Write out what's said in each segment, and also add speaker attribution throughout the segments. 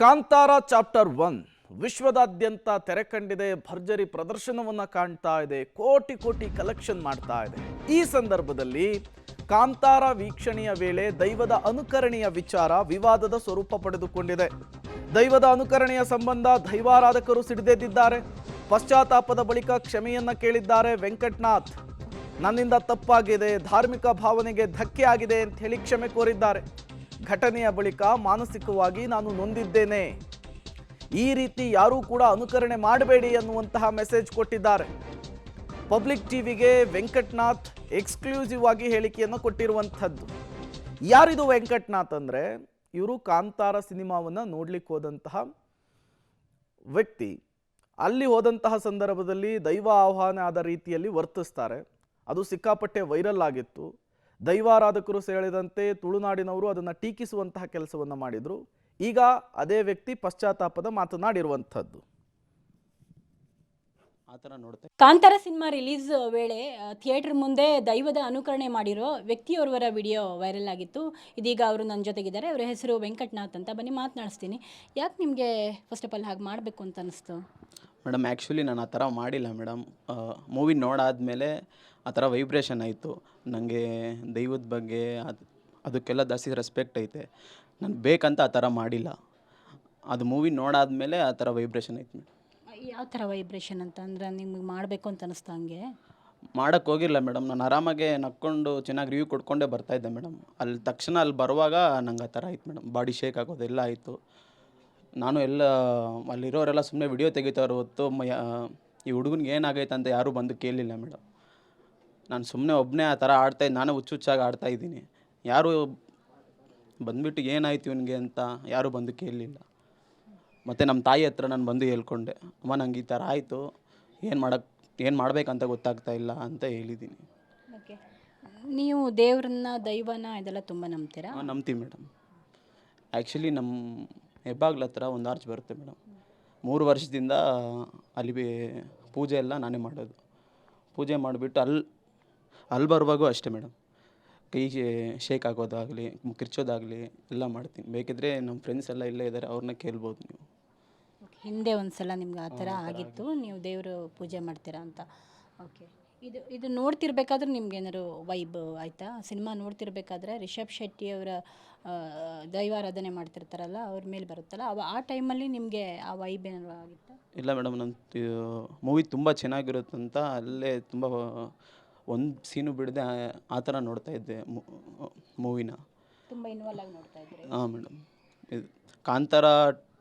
Speaker 1: Kantara chapter 1 ವಿಶ್ವದಾದ್ಯಂತ ತೆರೆ ಕಂಡಿದೆ. ಭರ್ಜರಿ ಪ್ರದರ್ಶನವನ್ನ ಕಾಣ್ತಾ ಇದೆ. ಕೋಟಿ ಕೋಟಿ ಕಲೆಕ್ಷನ್ ಮಾಡ್ತಾ ಇದೆ. ಈ ಸಂದರ್ಭದಲ್ಲಿ ಕಾಂತಾರ ವೀಕ್ಷಣೆಯ ವೇಳೆ ದೈವದ ಅನುಕರಣೆಯ ವಿಚಾರ ವಿವಾದದ ಸ್ವರೂಪ ಪಡೆದುಕೊಂಡಿದೆ. ದೈವದ ಅನುಕರಣೆಯ ಸಂಬಂಧ ದೈವಾರಾಧಕರು ಸಿಡಿದೆದ್ದಿದ್ದಾರೆ. ಪಶ್ಚಾತ್ತಾಪದ ಬಳಿಕ ಕ್ಷಮೆಯನ್ನ ಕೇಳಿದ್ದಾರೆ ವೆಂಕಟನಾಥ್. ನನ್ನಿಂದ ತಪ್ಪಾಗಿದೆ, ಧಾರ್ಮಿಕ ಭಾವನೆಗೆ ಧಕ್ಕೆ ಆಗಿದೆ ಅಂತ ಹೇಳಿ ಕ್ಷಮೆ ಕೋರಿದ್ದಾರೆ. ಘಟನೆಯ ಬಳಿಕ ಮಾನಸಿಕವಾಗಿ ನಾನು ನೊಂದಿದ್ದೇನೆ, ಈ ರೀತಿ ಯಾರೂ ಕೂಡ ಅನುಕರಣೆ ಮಾಡಬೇಡಿ ಅನ್ನುವಂತಹ ಮೆಸೇಜ್ ಕೊಟ್ಟಿದ್ದಾರೆ. ಪಬ್ಲಿಕ್ ಟಿವಿಗೆ ವೆಂಕಟನಾಥ್ ಎಕ್ಸ್ಕ್ಲೂಸಿವ್ ಆಗಿ ಹೇಳಿಕೆಯನ್ನು ಕೊಟ್ಟಿರುವಂಥದ್ದು. ಯಾರಿದು ವೆಂಕಟನಾಥ್ ಅಂದರೆ, ಇವರು ಕಾಂತಾರ ಸಿನಿಮಾವನ್ನು ನೋಡ್ಲಿಕ್ಕೆ ಹೋದಂತಹ ವ್ಯಕ್ತಿ. ಅಲ್ಲಿ ಹೋದಂತಹ ಸಂದರ್ಭದಲ್ಲಿ ದೈವ ಆಹ್ವಾನ ಆದ ರೀತಿಯಲ್ಲಿ ವರ್ತಿಸ್ತಾರೆ. ಅದು ಸಿಕ್ಕಾಪಟ್ಟೆ ವೈರಲ್ ಆಗಿತ್ತು. ದೈವಾರಾಧಕರು ಸೇರಿದಂತೆ ತುಳುನಾಡಿನವರು ಅದನ್ನು ಟೀಕಿಸುವಂತಹ ಕೆಲಸವನ್ನು ಮಾಡಿದರು. ಈಗ ಅದೇ ವ್ಯಕ್ತಿ ಪಶ್ಚಾತ್ತಾಪದ ಮಾತನಾಡಿರುವಂಥದ್ದು.
Speaker 2: ಕಾಂತಾರ ಸಿನಿಮಾ ರಿಲೀಸ್ ವೇಳೆ ಥಿಯೇಟರ್ ಮುಂದೆ ದೈವದ ಅನುಕರಣೆ ಮಾಡಿರೋ ವ್ಯಕ್ತಿಯೋರ್ವರ ವಿಡಿಯೋ ವೈರಲ್ ಆಗಿತ್ತು. ಇದೀಗ ಅವರು ನನ್ನ ಜೊತೆಗಿದ್ದಾರೆ. ಅವರ ಹೆಸರು ವೆಂಕಟನಾಥ್ ಅಂತ. ಬನ್ನಿ ಮಾತನಾಡಿಸ್ತೀನಿ. ಯಾಕೆ ನಿಮಗೆ ಫಸ್ಟ್ ಆಫ್ ಆಲ್ ಹಾಗೆ ಮಾಡಬೇಕು ಅಂತ ಅನಿಸ್ತು?
Speaker 3: ಮೇಡಮ್, ಆ್ಯಕ್ಚುಲಿ ನಾನು ಆ ಥರ ಮಾಡಿಲ್ಲ ಮೇಡಮ್. ಮೂವಿ ನೋಡಾದಮೇಲೆ ಆ ಥರ ವೈಬ್ರೇಷನ್ ಆಯಿತು. ನನಗೆ ದೈವದ ಬಗ್ಗೆ ಅದಕ್ಕೆಲ್ಲ ಜಾಸ್ತಿ ರೆಸ್ಪೆಕ್ಟ್ ಐತೆ. ನಾನು ಬೇಕಂತ ಆ ಥರ ಮಾಡಿಲ್ಲ. ಅದು ಮೂವಿ ನೋಡಾದಮೇಲೆ ಆ ಥರ ವೈಬ್ರೇಷನ್ ಆಯ್ತು ಮೇಡಮ್.
Speaker 2: ಯಾವ ಥರ ವೈಬ್ರೇಷನ್ ಅಂತ ಅಂದ್ರೆ ನಿಮಗೆ ಮಾಡಬೇಕು ಅಂತ ಅನಿಸ್ತಾ? ಹಂಗೆ
Speaker 3: ಮಾಡೋಕ್ಕೆ ಹೋಗಿಲ್ಲ ಮೇಡಮ್. ನಾನು ಆರಾಮಾಗೆ ನಕ್ಕೊಂಡು ಚೆನ್ನಾಗಿ ರಿವ್ಯೂ ಕೊಡ್ಕೊಂಡೇ ಬರ್ತಾಯಿದ್ದೆ ಮೇಡಮ್. ಅಲ್ಲಿ ತಕ್ಷಣ ಅಲ್ಲಿ ಬರುವಾಗ ನಂಗೆ ಆ ಥರ ಆಯ್ತು ಮೇಡಮ್. ಬಾಡಿ ಶೇಕ್ ಆಗೋದೆಲ್ಲ ಆಯಿತು. ನಾನು ಎಲ್ಲ ಅಲ್ಲಿರೋರೆಲ್ಲ ಸುಮ್ಮನೆ ವಿಡಿಯೋ ತೆಗಿತಾರೆ ಹೊತ್ತು ಈ ಹುಡುಗನಿಗೆ ಏನಾಗೈತೆ ಅಂತ ಯಾರೂ ಬಂದು ಕೇಳಲಿಲ್ಲ ಮೇಡಮ್. ನಾನು ಸುಮ್ಮನೆ ಒಬ್ಬನೇ ಆ ಥರ ಆಡ್ತಾಯಿದ್ದು, ನಾನೇ ಹುಚ್ಚುಚ್ಚಾಗಿ ಆಡ್ತಾಯಿದ್ದೀನಿ. ಯಾರೂ ಬಂದುಬಿಟ್ಟು ಏನಾಯ್ತು ಇವನಿಗೆ ಅಂತ ಯಾರೂ ಬಂದು ಕೇಳಲಿಲ್ಲ. ಮತ್ತು ನಮ್ಮ ತಾಯಿ ಹತ್ರ ನಾನು ಬಂದು ಹೇಳ್ಕೊಂಡೆ, ಅಮ್ಮ ನಂಗೆ ಈ ಥರ ಆಯಿತು, ಏನು ಮಾಡಬೇಕಂತ ಗೊತ್ತಾಗ್ತಾ ಇಲ್ಲ ಅಂತ ಹೇಳಿದ್ದೀನಿ.
Speaker 2: ಓಕೆ, ನೀವು ದೇವ್ರನ್ನ ದೈವನ ಇದೆಲ್ಲ ತುಂಬ ನಂಬ್ತೀರಾ?
Speaker 3: ನಂಬ್ತೀವಿ ಮೇಡಮ್. ಆ್ಯಕ್ಚುಲಿ ನಮ್ಮ ಹೆಬ್ಬಾಗ್ಲ ಹತ್ರ ಒಂದು ಆರ್ಚ್ ಬರುತ್ತೆ ಮೇಡಮ್. 3 ವರ್ಷದಿಂದ ಅಲ್ಲಿ ಪೂಜೆ ಎಲ್ಲ ನಾನೇ ಮಾಡೋದು. ಪೂಜೆ ಮಾಡಿಬಿಟ್ಟು ಅಲ್ಲಿ ಬರುವಾಗೂ ಅಷ್ಟೇ ಮೇಡಮ್. ಕೈಗೆ ಶೇಕ್ ಆಗೋದಾಗಲಿ, ಕಿರ್ಚೋದಾಗಲಿ ಎಲ್ಲ ಮಾಡ್ತೀನಿ. ಬೇಕಿದ್ರೆ ನಮ್ಮ ಫ್ರೆಂಡ್ಸ್ ಎಲ್ಲ ಇಲ್ಲೇ ಇದ್ದಾರೆ, ಅವ್ರನ್ನ ಕೇಳ್ಬೋದು ನೀವು.
Speaker 2: ಹಿಂದೆ ಒಂದು ಸಲ ನಿಮ್ಗೆ ಆ ಥರ ಆಗಿತ್ತು, ನೀವು ದೇವರು ಪೂಜೆ ಮಾಡ್ತೀರಾ ಅಂತ. ಓಕೆ, ಇದು ನೋಡ್ತಿರ್ಬೇಕಾದ್ರೆ ನಿಮ್ಗೆ ಏನಾದ್ರು ವೈಬ್ ಆಯಿತಾ? ಸಿನಿಮಾ ನೋಡ್ತಿರ್ಬೇಕಾದ್ರೆ ರಿಷಬ್ ಶೆಟ್ಟಿ ಅವರ ದೈವಾರಾಧನೆ ಮಾಡ್ತಿರ್ತಾರಲ್ಲ, ಅವ್ರ ಮೇಲೆ ಬರುತ್ತಲ್ಲ, ಆ ಟೈಮಲ್ಲಿ ನಿಮಗೆ ಆ ವೈಬ್ ಏನಾದ್ರು ಆಗಿತ್ತಾ?
Speaker 3: ಇಲ್ಲ ಮೇಡಮ್, ನನ್ನ ಮೂವಿ ತುಂಬ ಚೆನ್ನಾಗಿರುತ್ತಂತ ಅಲ್ಲೇ ತುಂಬ ಒಂದು ಸೀನು ಬಿಡದೆ ಆ ಥರ ನೋಡ್ತಾಯಿದ್ದೆ ಮೂವಿನ.
Speaker 2: ತುಂಬ ಇನ್ವಾಲ್ವ್ ಆಗಿ ನೋಡ್ತಾ ಇದ್ರಿ?
Speaker 3: ಹಾಂ ಮೇಡಮ್. ಇದು ಕಾಂತಾರ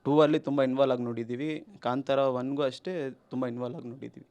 Speaker 3: 2 ಅಲ್ಲಿ ತುಂಬ ಇನ್ವಾಲ್ವ್ ಆಗಿ ನೋಡಿದ್ದೀವಿ. ಕಾಂತಾರ 1ಗೂ ಅಷ್ಟೇ ತುಂಬ ಇನ್ವಾಲ್ವ್ ಆಗಿ ನೋಡಿದ್ದೀವಿ.